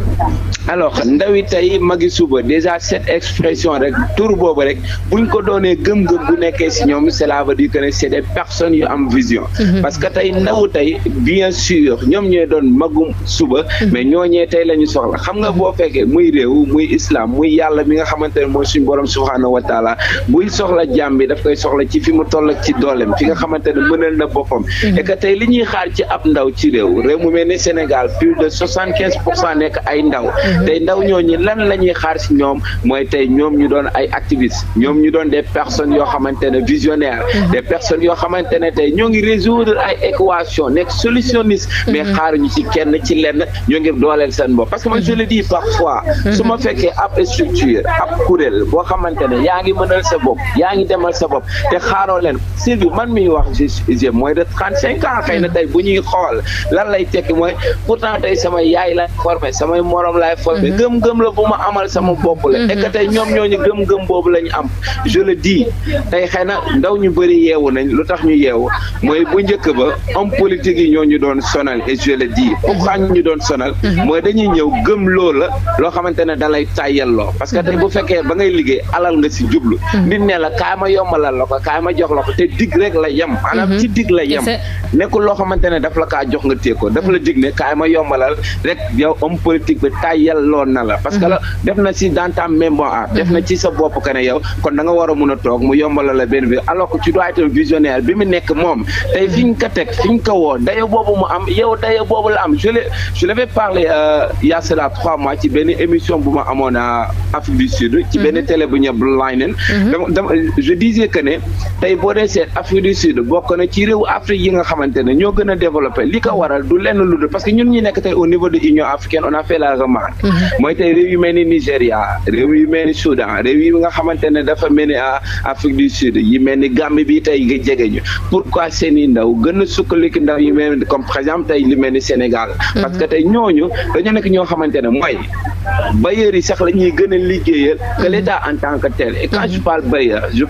alors ndawi tey magi suba déjà cette expression rek tur boobu rek buñ ko doonee gëm-gëm bu nekkee si ñoom cela veut dire que ne c'est des personnes yu am vision. parce que tey ndaw tey bien sûr ñoom ñooy doon magum suba. mais ñooñee tey la ñu soxla xam nga boo fekkee muy réew muy islam muy yàlla mi nga xamante ne mooy suñu borom subhanahu wa taala buy soxla jàmm bi daf koy soxla ci fi mu toll ci dooleem fi nga xamante ne mënal na boppam. et que tey li ñuy xaar ci ab ndaw ci réew mu mel ne Sénégal plus de 75% nekk ay ndaw. tey ndaw ñooñu lan la ñuy xaar ci ñoom mooy tey ñoom ñu doon ay activistes ñoom ñu doon des personnes yoo xamante ne visionnaires. des personnes yoo xamante ne tey ñoo ngi résoudre ay équations nekk solutionniste. mais xaaruñu ci kenn ci lenn ñoo ngi dooleel seen bopp parce que moi je le dis parfois. su ma fekkee ab structure ab kuréel boo xamante ne yaa ngi mënal sa bopp yaa ngi demal sa bopp te xaaroo leen Sylvie man miy wax j'ai moins de 35 ans xëy na tey bu ñuy xool lan lay tekki mooy pourtant tey samay yaay laay formé samay morom laay formé gëm-gëm la bu ma amal sama bopp la et que tey ñoom ñooñu gëm-gëm boobu la ñu am je le dis tey xëy na ndaw ñu bëri yeewu nañ lu tax ñu yeewu mooy bu njëkk ba homme politique yi ñoo ñu doon sonal et je le dis pourquoi ñu doon sonal mooy dañuy ñëw gëm loola loo xamante ne da lay tàyyalloo parce que tey bu fekkee ba ngay liggéey alal nga si jublu nit ne la kaay ma yombalal la ko kaay ma jox la ko te dig rek la yem maanaam ci dig la yem nekkul loo xamante ne daf la kaa jox nga téye ko daf la dig ne kaay ma yombalal rek yow homme politique bi tàyyalloo na la parce que la def na si dans ta mémoire def na ci sa bopp que ne yow kon da nga war a mun a toog mu yombalal la benn bi alors que tu dois être visionnaire bi mu nekk moom tey fi ñu ko teg fi ñu ko woo dayo boobu mu am yow dayo boobu la am je l'avais parlé il y a cela 3 mois ci benn émission bu ma amoon à Afrique du Sud ci benn télé bu ñëw Blindnen je disais que ne tey boo dee seet Afrique du Sud bokk na ci réew Afrique yi nga xamante ne ñoo gën a développé li ko waral du lenn lu dul parce que ñun ñi nekk tey au niveau de l'Union africaine on a fait la remarque mooy tey réew yu mel ni Nigéria réew yu mel ni Soudan réew yi nga xamante ne dafa mel ni Afrique du Sud yi mel ni Gambie bi tey nga jege ñu pourquoi seen i ndaw gën a sukkandiku ndaw yu mel comme par exemple tey li mel ni Sénégal parce que tey ñooñu dañoo nekk ñoo xamante ne mooy bailleurs yi sax la ñuy gën a liggéeyal que l'État en tant que tel. Et quand je parle bailleur je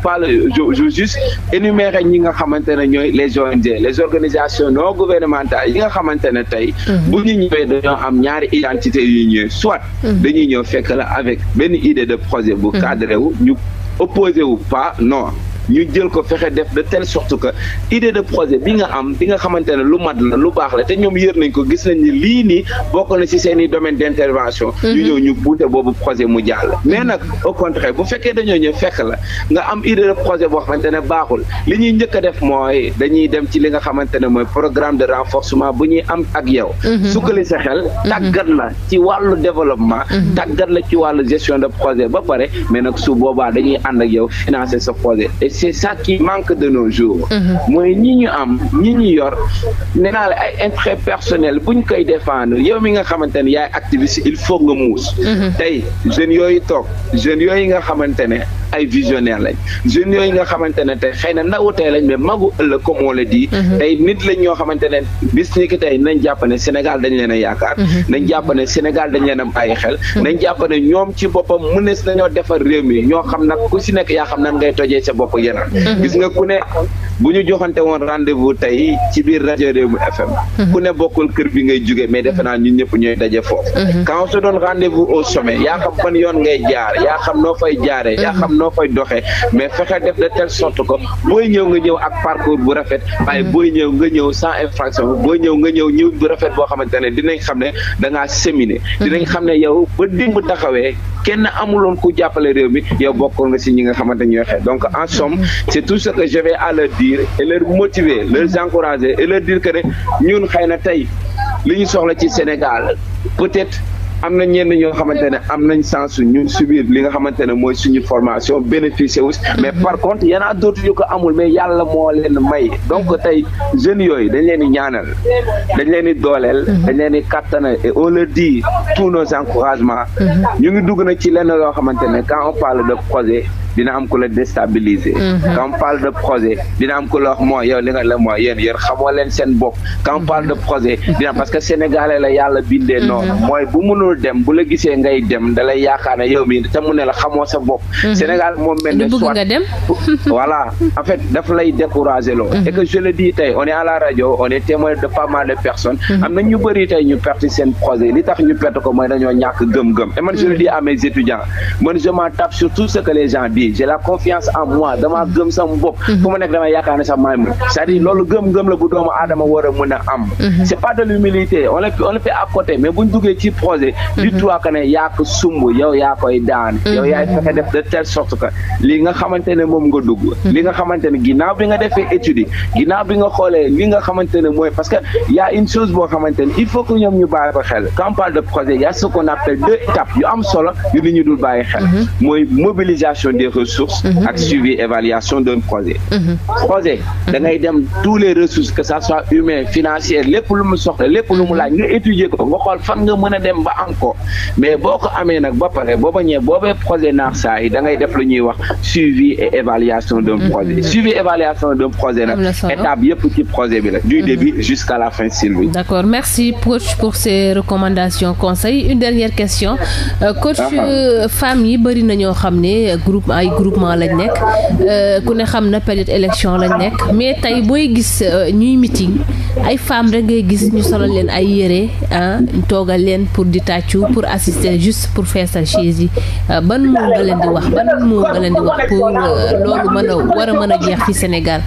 juste énumérer ñi nga xamante ne ñooy les ONG les organisations non gouvernementales yi nga xamante ne tey bu ñu ñëwee dañoo am ñaari identité yu ñëwee soit dañuy ñëw fekk la avec benn idée de projet bu cadré wu ñu opposé wu pas non ñu jël ko fexe def de telle sorte que idée de projet bi nga am bi nga xamante ne lu mat la lu baax la te ñoom yër nañ ko gis nañ ni lii nii bokk na ci seen i domaine d'intervention ñu ñëw ñu buute boobu projet mu jàll mais nag au contraire bu fekkee dañoo ñëw fekk la nga am idée de projet boo xamante ne baaxul li ñuy njëkk a def mooy dañuy dem ci li nga xamante ne mooy programme de renforcement bu ñuy am ak yow sukkali sa xel tàggat la ci wàllu développement tàggat la ci wàllu gestion de projet ba pare mais nag su boobaa dañuy ànd ak yow financer sa projet. C'est ça qui manque de nos jours. mooy ñi ñu am ñi ñu yor nee naa la ay intérêt personnel buñ koy défendre yow mi nga xamante ne yaay activiste il faut nga muus. tey jeunes yooyu toog jeunes yooyu nga xamante ne ay visionnaires lañ jeunes yooyu nga xamante ne tey xëy na ndawu tey lañ mais magu ëllëg comme on le dit. tey nit lañ ñoo xamante ne bis ni ki tey nañ jàpp ne Sénégal dañ leen a yaakaar. nañ jàpp ne Sénégal dañ leen a bàyyi xel. nañ jàpp ne ñoom ci boppam mënees nañoo defar réew mi ñoo xam nag ku si nekk yaa xam nan ngay tojee sa bopp yeneen. gis nga ku ne bu ñu joxante woon rendez-vous tey ci biir rajo Rewmi FM. ku ne bokkul kër bi ngay jóge mais defe naa ñun ñëpp ñooy daje foofu. quand on se donne rendez-vous au sommet yaa xam ban yoon ngay jaar yaa xam noo fay jaaree yaa xam noo fay doxee mais fexe def de telle sorte que booy ñëw nga ñëw ak parcours bu rafet waaye booy ñëw nga ñëw sans infraction booy ñëw nga ñëw bu rafet boo xamante ne dinañ xam ne da ngaa séminer. dinañ xam ne yow ba dimb taxawee kenn amuloon ku jàppale réew mi yow bokkoon nga si ñi nga xamante ñooy xeex donc en somme c'est tout ce que je vais à leur dire et leur motiver leur encourager et leur dire que ne ñun xëy na tey li ñu soxla ci Sénégal peut-être am na ñenn ñoo xamante ne am nañ chance ñun subir li nga xamante ne mooy suñu formation bénéficier wu mais par contre y en a d'autres yu ko amul mais yàlla moo leen may donc tey jeunes yooyu dañ leen di ñaanal dañ leen di dooleel dañ leen di kattanal et on leur dit tous nos encouragements ñu ngi dugg na ci lenn loo xamante ne quand on parle de projet dina am ku la déstabiliser. quand on parle de projet dina am ku la wax mooy yow li nga la mooy yéen xamoo leen seen bopp quand on parle de projet dina parce que sénégalais la yàlla bindee noonu mooy bu mënul dem bu la gisee ngay dem da lay yaakaar ne yow mi te mu ne la xamoo sa bopp. Sénégal moom mel ne soit nga dem. voilà en fait daf lay décourager loo. et que je le dis tey on est à la radio on est témoin de pas mal de personnes. am na ñu bëri tey ñu perte seen projet li tax ñu perte ko mooy dañoo ñàkk gëm-gëm. et man je le dis à mes étudiants man je m'en tape sur tout ce que les gens disent. j'ai la confiance en moi damaa gëm sama bopp. fu ma nekk damay yaakaar ne sax maay mën c'est-à-dire loolu gëm-gëm la bu doomu aadama war a mën a am. c'est pas de l'humilité on le fait à côté mais buñ duggee ci projet. dis-toi que ne yaa ko sumb yow yaa koy daan. yow yaay fexe def de telle sorte que li nga xamante ne moom nga dugg. li nga xamante ne ginnaaw bi nga defee étude ginnaaw bi nga xoolee li nga xamante ne mooy parce que y a une chose boo xamante ne il faut que ñoom ñu bàyyi ko xel quand on parle de projet y a ce qu'on appelle deux étapes yu am solo yu nit ñu dul bàyyi xel. mooy mobilisation des ressources ak suivi évaluation d'un projet. projet da ngay dem tous les ressources que ça soit humain financier lépp lu mu soxla lépp lu mu laaj nga étudier ko nga xool fan nga mën a dem ba am ko mais boo ko amee nag ba pare boo bañee boobee projet naax saa yi da ngay def lu ñuy wax suivi et évaluation d'un projet. suivi évaluation d'un projet nag étape yëpp ci projet bi la du début jusqu'à la fin Sylvie. D'accord,
merci coach pour ces recommandations conseils. Une dernière question coach femmes yi bëri na ñoo xam ne ay groupement lañ nekk ku ne xam na période élection lañ nekk mais tey booy gis ñuy meeting ay femmes rek ngay gis ñu solal leen ay yére toogal leen pour di tàccu pour assister juste pour feesal chaise yi ban moo nga leen di wax pour loolu mën a war a mën a jeex fi Sénégal.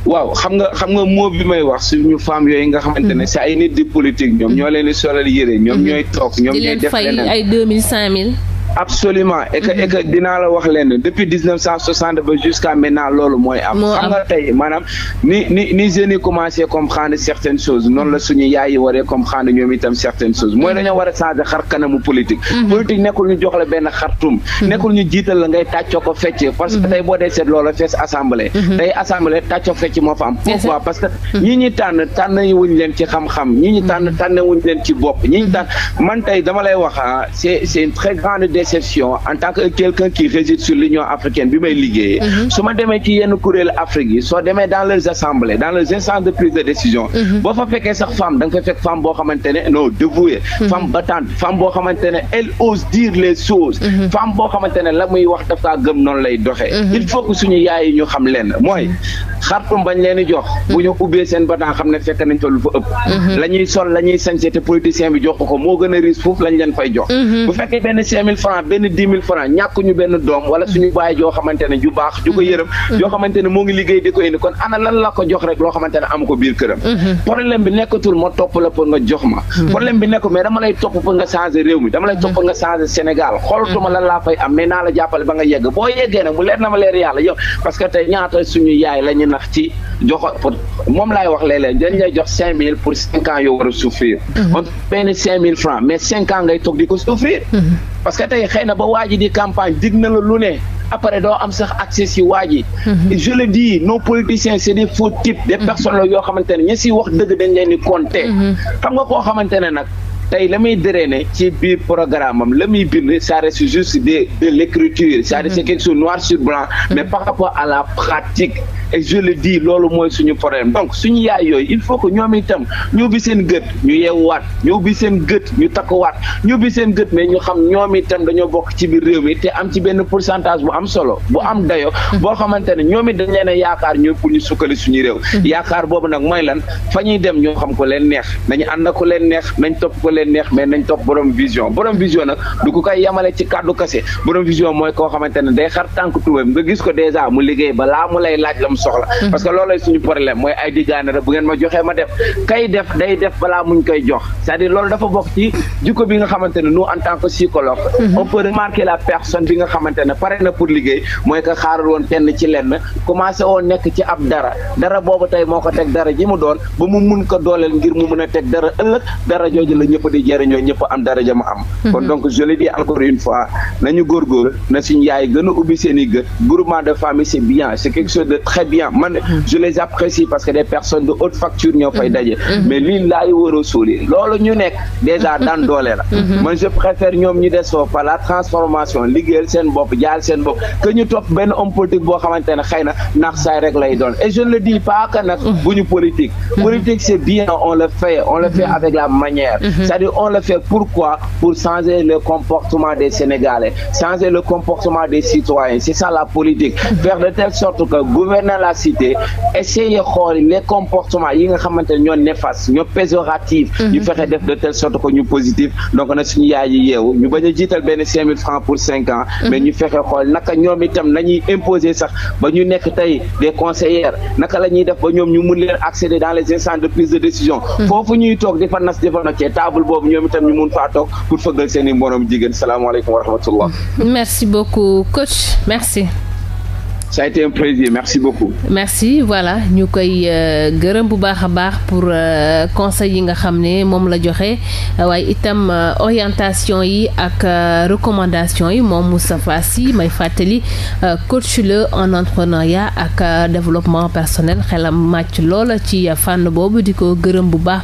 waaw xam nga moo bi may wax suñu femmes yooyu nga xamante ne c'est ay nit di politique ñoom ñoo leen di solal yére ñoom ñooy toog ñoom ñooy def leneen
di leen fay ay 2000 5000.
absolument et que dinaa la wax leen depuis 1960 ba jusqu'à maintenant loolu mooy am xam nga tey maanaam ni jeunes yi commencé comprendre certaines choses noonu la suñu yaay yi waree comprendre ñoom itam certaines choses mooy dañoo war a changer xar kanamu politique politique nekkul ñu jox la benn xartum nekkul ñu jiital la ngay tàccoo ko fecc parce que tey boo dee seet loola fees assemblée tey assemblée tàccoo fecc moo fa am pourquoi parce que ñi ñi tànn wuñ leen ci xam-xam ñi ñi tànn wuñ leen ci bopp ñi ñi tànn man tey dama lay wax c'est une très grande déception en tant que quelqu'un qui réside sur l'Union africaine bi may liggéeyee. su ma demee ci yenn kuréelu Afrique yi soo demee dans leurs assemblées dans leurs instances de prise de décision. boo fa fekkee sax femme da nga fa fekk femme boo xamante ne non dévouée. femme battante femme boo xamante ne elle ose dire les choses. femme boo xamante ne la muy wax dafa gëm noonu lay doxee. il faut que suñu yaay yi ñu xam leen mooy xartum bañ leen di jox. bu ñu ubbee seen bataan xam ne fekk nañ fa lu fa ëpp. la ñuy sol la ñuy sañse te politicien bi jox ko moo gën a riche foofu lañ leen fay jox. bu fekkee benn 5000 francs benn 10 000 francs ñàkk ñu benn doom wala suñu baay joo xamante ne ju baax ju ko yërëm. yoo xamante ne moo ngi liggéey di ko indi kon ana lan la ko jox rek loo xamante ne am ko biir këram. problème bi nekkatul ma topp la pour nga jox ma. problème bi nekk mais dama lay topp pour nga changer réew mi dama lay topp pour nga changer Sénégal xoolatuma lan laa fay am mais naa la jàppale ba nga yegg boo yeggee nag mu leer na ma leer yàlla yow parce que tey ñaata suñu yaay la ñu nax ci joxo pour moom laay wax léeg-léeg dañ lay jox 5000 pour 5 ans yoo war a souffrir. on benn 5000 francs mais 5 ans ngay toog di ko souffrir. parce que tey xëy na ba waa ji di campagne dig na la lu ne. après doo am sax accès si waa ji. je le dis nos politiciens c'est des faux types des personnes la yoo xamante ne ñi si wax dëgg dañ leen di compter. xam nga koo xamante ne nag tey la muy drainer ci biir programme am la muy bind ça reste juste de l'écriture c'est-à-dire c'est quelque chose noir sur blanc mais par rapport à la pratique et je le dis loolu mooy suñu problème donc suñu yaay yooyu il faut que ñoom itam ñu ubbi seen gët ñu yeewuwaat ñu ubbi seen gët ñu takkuwaat ñu ubbi seen gët mais ñu xam ñoom itam dañoo bokk ci biir réew mi te am ci benn pourcentage bu am solo bu am dayo boo xamante ne ñoom it dañ leen a yaakaar ñu pour ñu sukkali suñu réew yaakaar boobu nag mooy lan fa ñuy dem ñoo xam ko leen neex nañu ànd ko leen neex nañ topp ko leen neex mais nañ topp borom vision nag du ko koy yamale ci kàddu kase borom vision mooy koo xamante ne day xar tànk tuwam nga gis ko déjà mu liggéey balaa mu lay laaj la mu soxla parce que loolay suñu problème mooy ay diggaane rek bu ngeen ma joxee ma def kay def day def balaa muñ koy jox c'est-à-dire loolu dafa bokk ci jikko bi nga xamante ne nous en tant que psychologue on peut remarquer la personne bi nga xamante ne pare na pour liggéey mooy que xaarul woon kenn ci lenn commencé woon nekk ci ab dara boobu tey moo ko teg dara ji mu doon ba mu mun ko dooleel ngir mu mun a teg dara ëllëg dara jooju la ñëpp di jëriñoo ñëpp am dara ja ma am kon donc je le dis encore une fois nañu góorgóor na suñu yaay gën a ubbi seen i gët groupement de famille c'est bien c'est quelque chose de très bien man je les apprécie parce que des personnes de haute facture ñoo fay daje mais lii laay war a suuli loolu ñu nekk déjà daan doole la man je préfère ñoom ñu des foofu par la transformation liggéeyal seen bopp jaal seen bopp que ñu topp benn homme politique boo xamante ne xëy na nax saay rek lay doon et je ne le dis pas que nag bu ñu politique c'est bien on le fait avec la manière c'est-à-dire on le fait pourquoi pour changer le comportement des Sénégalais changer le comportement des citoyens c'est ça la politique faire de telle sorte que gouverner la cité essayer xool les comportements yi nga xamante ne ñoo néfaste ñoo péjoratif ñu fexe def de telle sorte que ñu positif donc nag suñu yaay yi yeewu ñu bañ a jiital benn 5000 francs pour 5 ans mais ñu fexe xool naka ñoom itam nañuy imposer sax ba ñu nekk tey des conseillères naka la ñuy def ba ñoom ñu mun leen accéder dans les instances de prise de décision foofu ñuy toog di fa nas di fa noccee table boobu ñoom itam ñu mun faa toog pour fëggal seen i mborom jigéen salaamaaleykum wa rahmatullah.
Merci beaucoup coach merci.
Ça a été un plaisir, merci beaucoup.
Merci voilà ñu koy gërëm bu baax a baax pour conseil yi nga xam ne moom la joxe waaye itam orientation yi ak recommandation yi moom Moustapha Sy may fàttali coach la en entrepreneuriat ak développement personnel xelam màcc loola ci fànn boobu di ko gërëm bu baax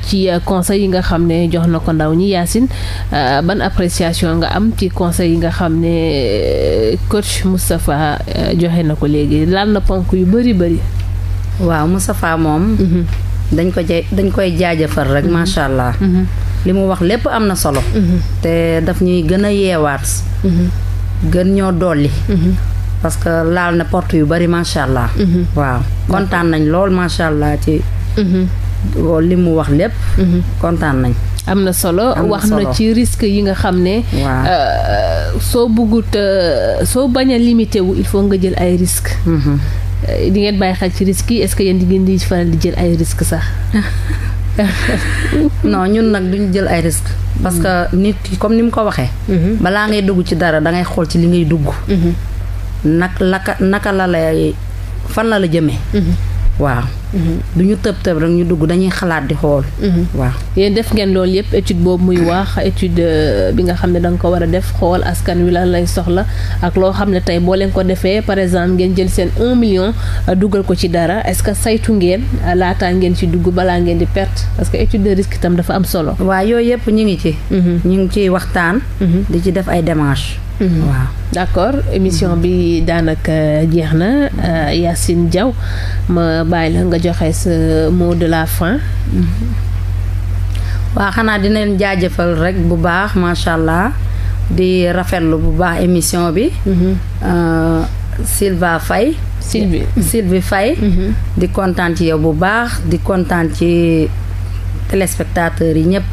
ci conseil yi nga xam ne jox na ko ndaw ñi Yacine ban appréciation nga am ci conseil yi nga xam ne coach Moustapha joxe na ko léegi laal na ponk yu bëri.
waaw Moustapha moom. dañ koy jaajëfal rek macha allah. li mu wax lépp am na solo. te daf ñuy gën a yeewaat. gën ñoo dolli. parce que laal na porte yu bëri macha allah. waaw kontaan nañ lool macha allah ci. li mu wax lépp. kontaan nañ.
am na solo wax na ci risque yi nga xam ne soo bëggut soo bañ a limité wu il faut nga jël ay risques di ngeen bàyyi xel ci risques yi est-ce que yéen di ngeen di faral di jël ay risques sax
non ñun nag duñ jël ay risques parce que nit ki comme ni mu ko waxee balaa ngay dugg ci dara dangay xool ci li ngay dugg naka la lay fan la jëmee waaw du ñu tëb rek ñu dugg dañuy xalaat di xool. waaw
yéen def ngeen loolu yëpp étude boobu muy wax étude bi nga xam ne da nga ko war a def xool askan wi lan lay soxla ak loo xam ne tey boo leen ko defee par exemple ngeen jël seen 1 million dugal ko ci dara est-ce que saytu ngeen laataa ngeen ci dugg balaa ngeen di perte parce que étude de risque itam dafa am solo.
waaw yooyu yëpp ñu ngi ci. ñu ngi ciy waxtaan. di ci def ay démarches. waaw
d'accord émission bi daanaka jeex na Yacine Diaw ma bàyyi la nga joxe sa mot de la fin.
waaw xanaa dina leen jaajëfal rek bu baax macha allah di rafetlu bu baax émission bi. Sylvie Faye. di kontaan ci yow bu baax di kontaan ci téléspectateurs yi ñëpp.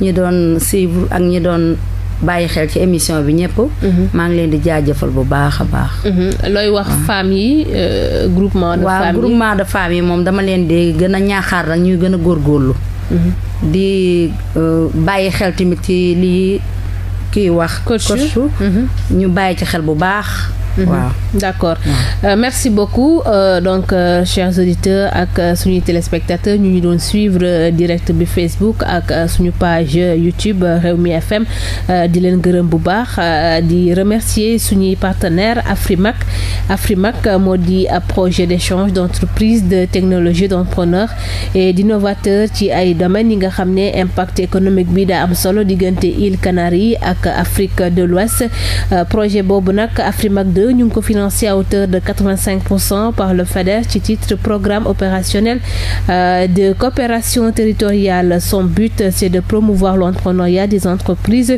ñi doon suivre ak ñi doon bàyyi xel ci émission bi ñëpp. maa ngi leen di jaajëfal bu baax a baax.
looy wax femmes yi groupement de femmes yi.
waaw groupement de femmes yi moom dama leen di gën a ñaaxaar rek ñuy gën a góorgóorlu. di bàyyi xel tamit ci lii kiy wax. coach ñu bàyyi ci xel bu baax. waaw
d'accord merci beaucoup donc chers auditeurs ak suñuy téléspectateurs ñu doon suivre direct bi Facebook ak suñu page YouTube Rewmi FM di leen gërëm bu baax di remercier suñuy partenaire Afrimac moo di projet d'échange d'entreprise de technologie d'entrepreneurs et d'innovateurs ci ay domaines yi nga xam ne impact économique bi daa am solo diggante îles Canaries ak Afrique de l'Ouest projet boobu nag Afrimac 2 ñu ngi ko financé à hauteur de 85% par le FEDER ci titre programme opérationnel de coopération territoriale. Son but c'est de promouvoir l'entrepreneuriat des entreprises,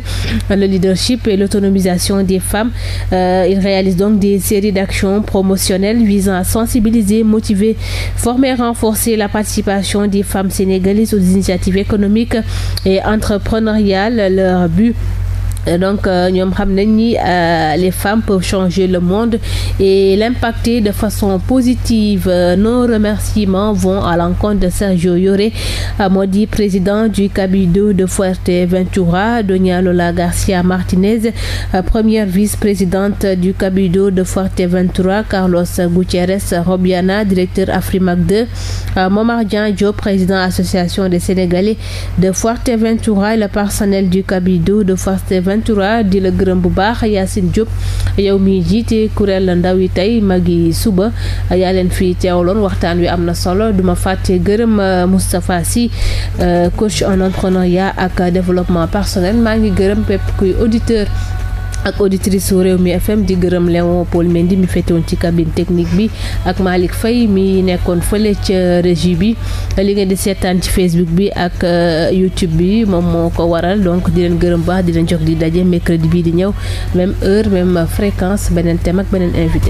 le leadership et l'autonomisation des femmes. Il réalise donc des séries d'actions promotionnelles visant à sensibiliser, motiver, former et renforcer la participation des femmes sénégalaises aux initiatives économiques et entrepreneuriales. Leur but donc ñoom xam nañ ni les femmes peuvent changer le monde et l'impacter de façon positive. Nos remerciements vont à l'encontre de Sergio Yoré moo di président du Cabildo de Fuerteventura, Doña Lola Garcia Martinez première vice-présidente du Cabildo de Fuerteventura, Carlos Gutiérrez Robiana directeur Afrimac 2, Momar Dian Diop président association des Sénégalais de Fuerteventura et le personnel du Cabildo de Fuerteventura di la gërëm bu baax Yacine Diop yow mi jiite kuréel ndaw yi tey magi suba yaa leen fi teewloon waxtaan wi am na solo duma fàtte gërëm Moustapha Sy coach en entrepreneuriat ak développement personnel maa ngi gërëm pépp kuy auditeur ak auditrice su Rewmi FM di gërëm Léon Paul Mendy mi féetewoon ci cabine technique bi ak Malick Faye mi nekkoon fële ca régie bi li ngeen di seetaan ci Facebook bi ak YouTube bi moom moo ko waral donc di leen gërëm baax di leen jox di daje mercredi bii di ñëw même heure même fréquence beneen thème ak beneen invité.